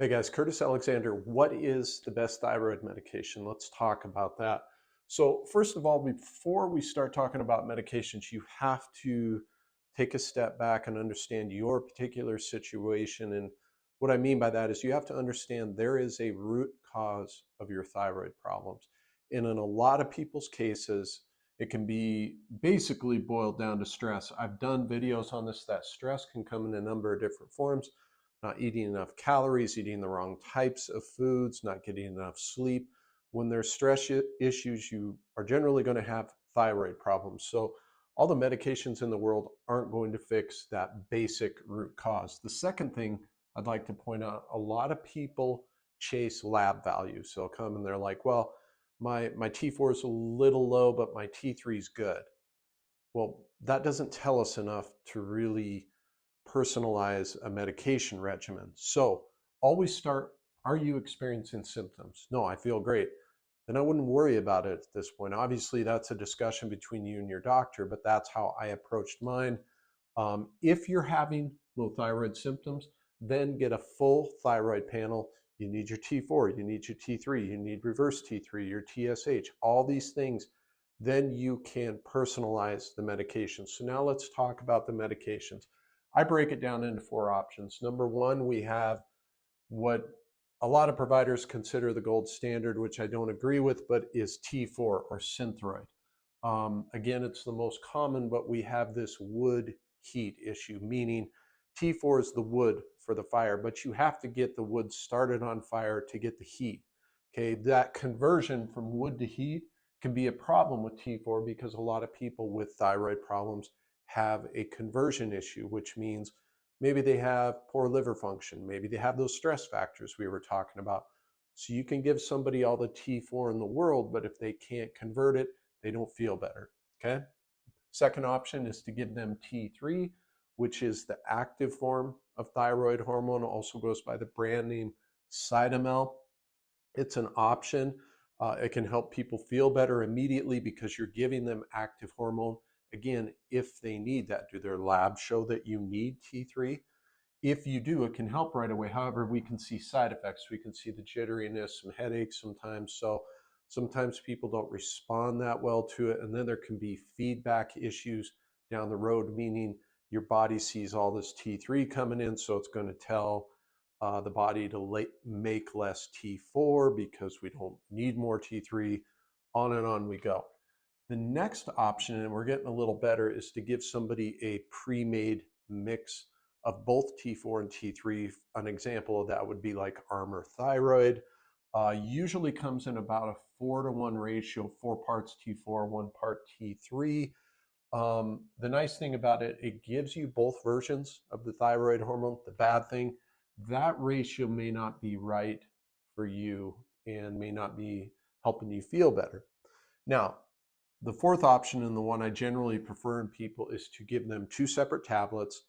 Hey guys, Curtis Alexander. What is the best thyroid medication? Let's talk about that. So, first of all, before we start talking about medications, you have to take a step back and understand your particular situation. And what I mean by that is you have to understand there is a root cause of your thyroid problems. And in a lot of people's cases, it can be basically boiled down to stress. I've done videos on this, that stress can come in a number of different forms: not eating enough calories, eating the wrong types of foods, not getting enough sleep. When there's stress issues, you are generally going to have thyroid problems. So, all the medications in the world aren't going to fix that basic root cause. The second thing I'd like to point out: a lot of people chase lab values. So, they'll come and they're like, well, my T4 is a little low, but my T3 is good. Well, that doesn't tell us enough to really personalize a medication regimen. So always start, are you experiencing symptoms? No, I feel great. Then I wouldn't worry about it at this point. Obviously, that's a discussion between you and your doctor, but that's how I approached mine. If you're having low thyroid symptoms, then get a full thyroid panel. You need your T4, you need your T3, you need reverse T3, your TSH, all these things. Then you can personalize the medications. So now let's talk about the medications. I break it down into four options. Number one, we have what a lot of providers consider the gold standard, which I don't agree with, but is T4 or Synthroid. Again, it's the most common, but we have this wood heat issue, meaning T4 is the wood for the fire, but you have to get the wood started on fire to get the heat. Okay, that conversion from wood to heat can be a problem with T4 because a lot of people with thyroid problems have a conversion issue, which means maybe they have poor liver function, maybe they have those stress factors we were talking about. So you can give somebody all the T4 in the world, but if they can't convert it, they don't feel better. Okay. Second option is to give them T3, which is the active form of thyroid hormone, also goes by the brand name Cytomel. It's an option. It can help people feel better immediately because you're giving them active hormone. Again, if they need that, do their labs show that you need T3? If you do, it can help right away. However, we can see side effects. We can see the jitteriness, some headaches sometimes. So sometimes people don't respond that well to it. And then there can be feedback issues down the road, meaning your body sees all this T3 coming in. So it's going to tell the body to make less T4 because we don't need more T3. On and on we go. The next option, and we're getting a little better, is to give somebody a pre-made mix of both T4 and T3. An example of that would be like Armour Thyroid. Usually comes in about a 4-to-1 ratio, 4 parts T4, 1 part T3. The nice thing about it, it gives you both versions of the thyroid hormone. The bad thing, that ratio may not be right for you and may not be helping you feel better. Now, the fourth option, and the one I generally prefer in people, is to give them two separate tablets,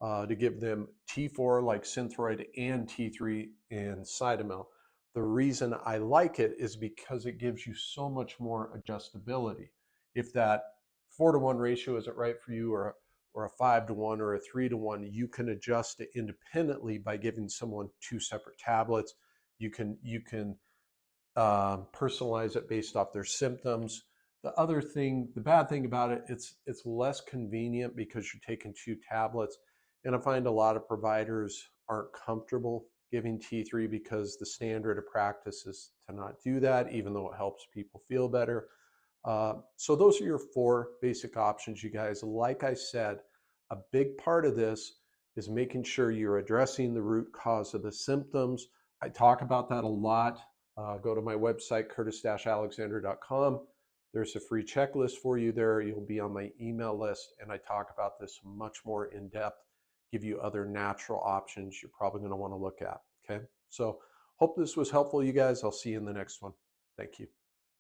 to give them T4 like Synthroid and T3 and Cytomel. The reason I like it is because it gives you so much more adjustability. If that 4-to-1 ratio isn't right for you, or a 5-to-1 or a 3-to-1, you can adjust it independently by giving someone two separate tablets. You can personalize it based off their symptoms. The bad thing about it, it's less convenient because you're taking two tablets. And I find a lot of providers aren't comfortable giving T3 because the standard of practice is to not do that, even though it helps people feel better. So those are your four basic options, you guys. Like I said, a big part of this is making sure you're addressing the root cause of the symptoms. I talk about that a lot. Go to my website, curtis-alexander.com. There's a free checklist for you there. You'll be on my email list, and I talk about this much more in depth, give you other natural options you're probably going to want to look at. Okay. So hope this was helpful, you guys. I'll see you in the next one. Thank you.